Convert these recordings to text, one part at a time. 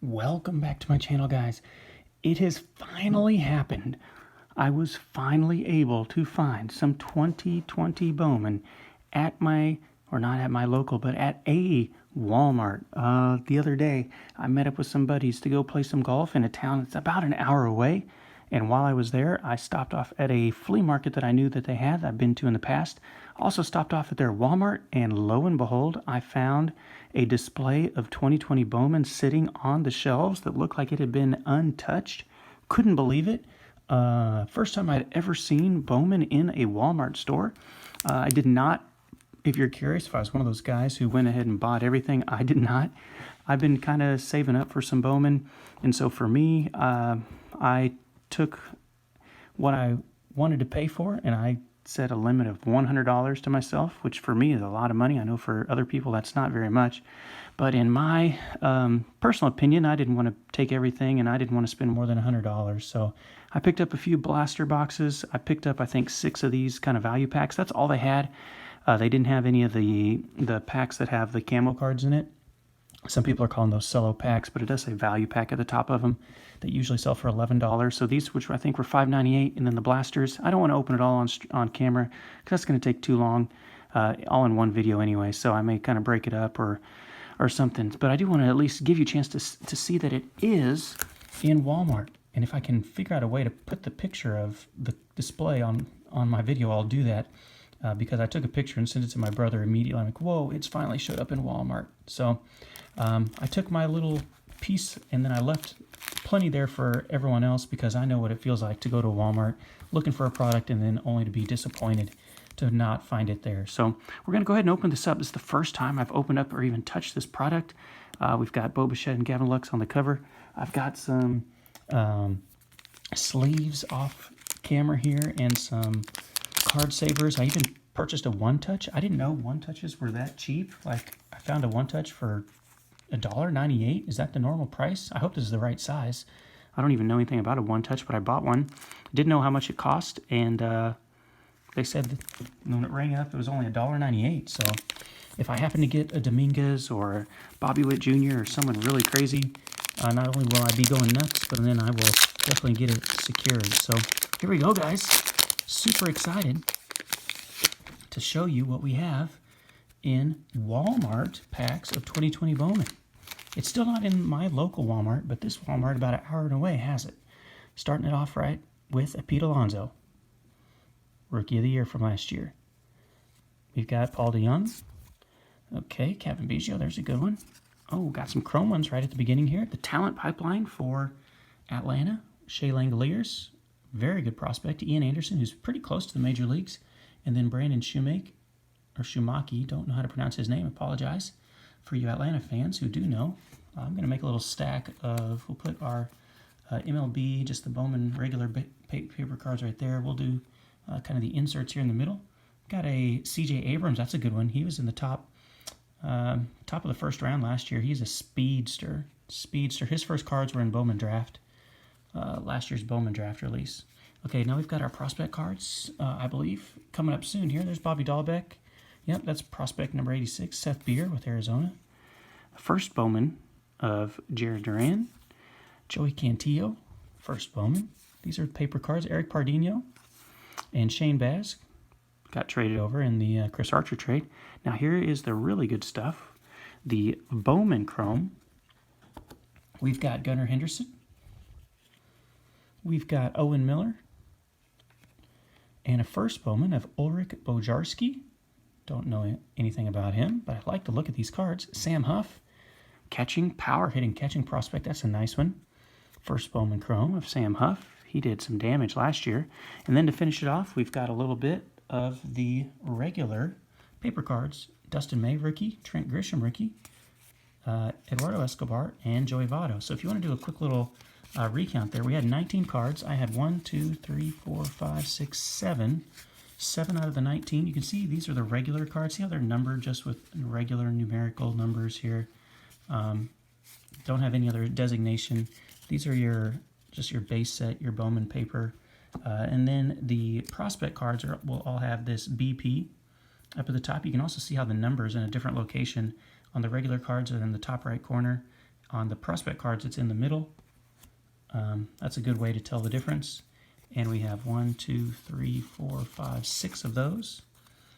Welcome back to my channel, guys. It has finally happened. I was finally able to find some 2020 Bowman at my, or not at my local, but at a Walmart. The other day, I met up with some buddies to go play some golf in a town that's about an hour away. And while I was there, I stopped off at a flea market that I knew that they had, that I've been to in the past. Also stopped off at their Walmart, and lo and behold, I found a display of 2020 Bowman sitting on the shelves that looked like it had been untouched. Couldn't believe it. First time I'd ever seen Bowman in a Walmart store. I did not, if you're curious, if I was one of those guys who went ahead and bought everything, I did not. I've been kind of saving up for some Bowman, and so for me, I took what I wanted to pay for, and I set a limit of $100 to myself, which for me is a lot of money. I know for other people that's not very much, but in my personal opinion, I didn't want to take everything, and I didn't want to spend more than $100. So I picked up a few blaster boxes. I picked up, I think, 6 of these kind of value packs. That's all they had. They didn't have any of the packs that have the camo cards in it. Some people are calling those cello packs, but it does say value pack at the top of them that usually sell for $11. So these, which I think were $5.98, and then the blasters, I don't want to open it all on camera because that's going to take too long, all in one video anyway. So I may kind of break it up or something. But I do want to at least give you a chance to see that it is in Walmart. And if I can figure out a way to put the picture of the display on my video, I'll do that. Because I took a picture and sent it to my brother immediately. I'm like, whoa, it's finally showed up in Walmart. So I took my little piece and then I left plenty there for everyone else because I know what it feels like to go to Walmart looking for a product and then only to be disappointed to not find it there. So we're going to go ahead and open this up. This is the first time I've opened up or even touched this product. We've got Boba Fett and Gavin Lux on the cover. I've got some sleeves off camera here and some card savers. I even purchased a one-touch. I didn't know one-touches were that cheap. Like, I found a one-touch for $1.98. Is that the normal price? I hope this is the right size. I don't even know anything about a one-touch, but I bought one. Didn't know how much it cost, and they said that when it rang up, it was only $1.98. So if I happen to get a Dominguez or Bobby Witt Jr. or someone really crazy, not only will I be going nuts, but then I will definitely get it secured. So here we go, guys. Super excited to show you what we have in Walmart packs of 2020 Bowman. It's still not in my local Walmart, but this Walmart about an hour away has it. Starting it off right with a Pete Alonso, Rookie of the Year from last year. We've got Paul DeJong. Okay, Kevin Biggio, there's a good one. Oh, got some chrome ones right at the beginning here. The talent pipeline for Atlanta, Shea Langoliers. Very good prospect. Ian Anderson, who's pretty close to the major leagues. And then Brandon Shoemake, or Shumaki, don't know how to pronounce his name, apologize. For you Atlanta fans who do know, I'm going to make a little stack of, we'll put our MLB, just the Bowman regular paper cards right there. We'll do kind of the inserts here in the middle. Got a CJ Abrams, that's a good one. He was in the top of the first round last year. He's a speedster. His first cards were in Bowman Draft. Last year's Bowman Draft release. Okay, now we've got our prospect cards, I believe, coming up soon here. There's Bobby Dahlbeck. Yep, that's prospect number 86, Seth Beer with Arizona. First Bowman of Jared Duran. Joey Cantillo, first Bowman. These are paper cards. Eric Pardinho and Shane Baz got traded over in the Chris Archer trade. Now here is the really good stuff. The Bowman Chrome. We've got Gunnar Henderson. We've got Owen Miller. And a first Bowman of Ulrich Bojarski. Don't know anything about him, but I like to look at these cards. Sam Huff, catching, power hitting catching prospect. That's a nice one. First Bowman Chrome of Sam Huff. He did some damage last year. And then to finish it off, we've got a little bit of the regular paper cards. Dustin May, rookie. Trent Grisham, rookie. Eduardo Escobar, and Joey Votto. So if you want to do a quick little recount there, we had 19 cards. I had 1, 2, 3, 4, 5, 6, 7. 7 out of the 19. You can see these are the regular cards. See how they're numbered just with regular numerical numbers here. Don't have any other designation. These are just your base set, your Bowman paper. And then the prospect cards will all have this BP up at the top. You can also see how the numbers in a different location on the regular cards are in the top right corner, On the prospect cards, it's in the middle. That's a good way to tell the difference. And we have 1, 2, 3, 4, 5, 6 of those.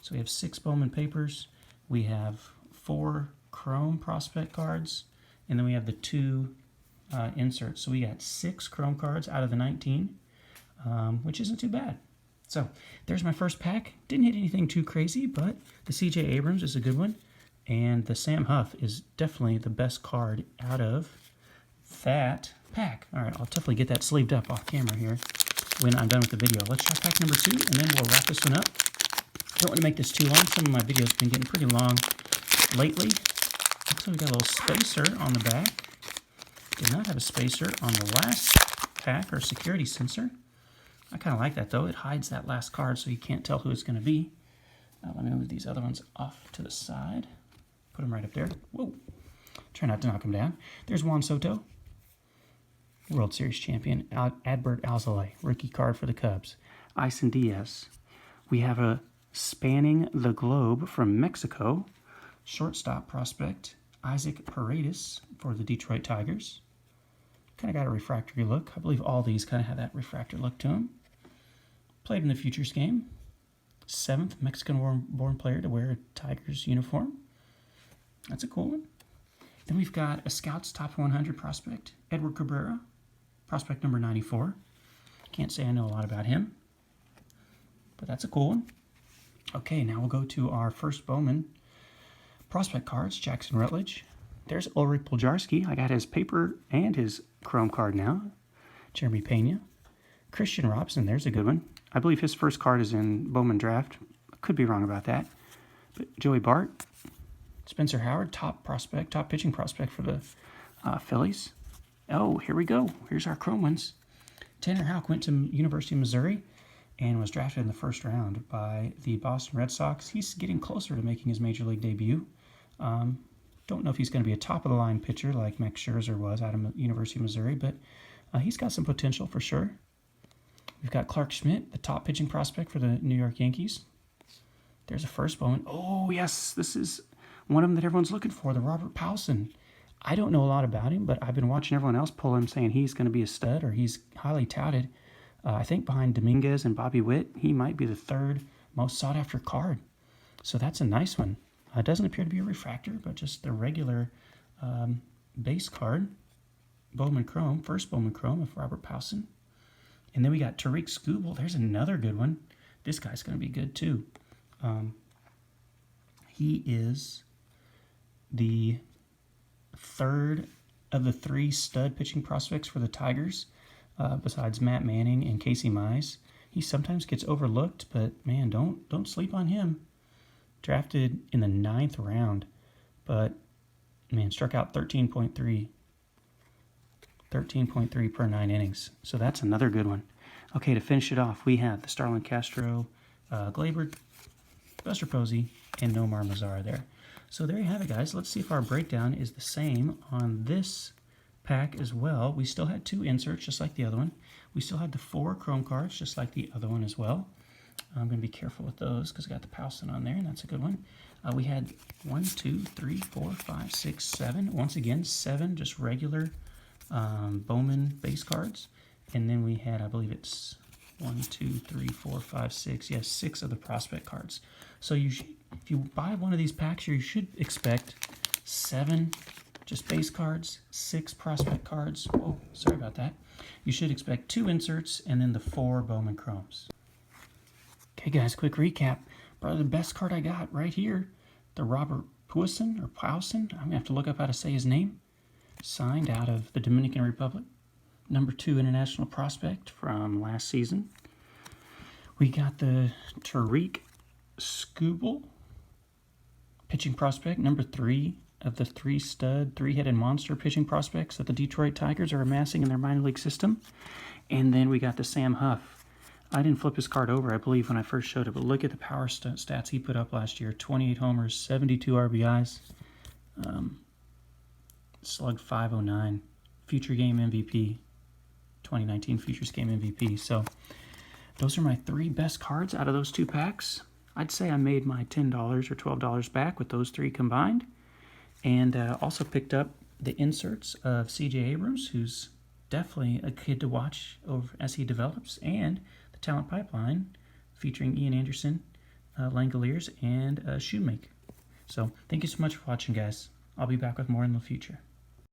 So we have 6 Bowman papers. We have 4 Chrome prospect cards. And then we have the 2 inserts. So we got 6 Chrome cards out of the 19, which isn't too bad. So there's my first pack. Didn't hit anything too crazy, but the C.J. Abrams is a good one. And the Sam Huff is definitely the best card out of that pack. All right, I'll definitely get that sleeved up off camera here when I'm done with the video. Let's try pack number 2, and then we'll wrap this one up. Don't want to make this too long. Some of my videos have been getting pretty long lately. Looks like we got a little spacer on the back. Did not have a spacer on the last pack or security sensor. I kind of like that, though. It hides that last card so you can't tell who it's going to be. Now, let me move these other ones off to the side. Put them right up there. Whoa. Try not to knock them down. There's Juan Soto, World Series champion. Adbert Alzolay, rookie card for the Cubs. Isan Diaz. We have a Spanning the Globe from Mexico, shortstop prospect. Isaac Paredes for the Detroit Tigers. Kind of got a refractory look. I believe all these kind of have that refractor look to them. Played in the Futures game. 7th Mexican-born player to wear a Tigers uniform. That's a cool one. Then we've got a Scouts Top 100 prospect, Edward Cabrera, prospect number 94. Can't say I know a lot about him, but that's a cool one. Okay, now we'll go to our first Bowman prospect cards, Jackson Rutledge. There's Ulrich Poljarski. I got his paper and his Chrome card now. Jeremy Pena. Christian Robson, there's a good one. I believe his first card is in Bowman Draft. I could be wrong about that. But Joey Bart. Spencer Howard, top pitching prospect for the Phillies. Oh, here we go. Here's our Chrome ones. Tanner Houck went to University of Missouri and was drafted in the first round by the Boston Red Sox. He's getting closer to making his major league debut. Don't know if he's going to be a top-of-the-line pitcher like Max Scherzer was out of University of Missouri, but he's got some potential for sure. We've got Clark Schmidt, the top pitching prospect for the New York Yankees. There's a first Bowman. Oh, yes, this is one of them that everyone's looking for, the Robert Powson. I don't know a lot about him, but I've been watching everyone else pull him saying he's going to be a stud or he's highly touted. I think behind Dominguez and Bobby Witt, he might be the 3rd most sought-after card. So that's a nice one. It doesn't appear to be a refractor, but just the regular base card. Bowman Chrome, first Bowman Chrome of Robert Powson. And then we got Tariq Skubal. There's another good one. This guy's going to be good too. He is the 3rd of the 3 stud pitching prospects for the Tigers, besides Matt Manning and Casey Mize. He sometimes gets overlooked, but man, don't sleep on him. Drafted in the 9th round, but man, struck out 13.3 per 9 innings. So that's another good one. Okay, to finish it off, we have the Starlin Castro, Gleyber, Buster Posey, and Nomar Mazara there. So there you have it, guys. Let's see if our breakdown is the same on this pack as well. We still had 2 inserts, just like the other one. We still had the 4 Chrome cards, just like the other one as well. I'm going to be careful with those because I got the Powson on there, and that's a good one. We had 1, 2, 3, 4, 5, 6, 7. Once again, 7 just regular Bowman base cards. And then we had, I believe it's 1, 2, 3, 4, 5, 6. Yes, 6 of the prospect cards. So if you buy one of these packs, you should expect 7 just base cards, 6 prospect cards. Oh, sorry about that. You should expect 2 inserts and then the 4 Bowman Chromes. Okay, guys, quick recap. Probably the best card I got right here, the Robert Powson. I'm going to have to look up how to say his name. Signed out of the Dominican Republic. Number 2 international prospect from last season. We got the Tariq Skubal, pitching prospect, number 3 of the 3 stud, 3-headed monster pitching prospects that the Detroit Tigers are amassing in their minor league system. And then we got the Sam Huff. I didn't flip his card over, I believe, when I first showed it, but look at the power stats he put up last year. 28 homers, 72 RBIs, slugged .509, future game MVP, 2019 Futures Game MVP. So those are my 3 best cards out of those 2 packs. I'd say I made my $10 or $12 back with those 3 combined. And also picked up the inserts of C.J. Abrams, who's definitely a kid to watch over as he develops, and the talent pipeline featuring Ian Anderson, Langoliers, and Shoemake. So thank you so much for watching, guys. I'll be back with more in the future.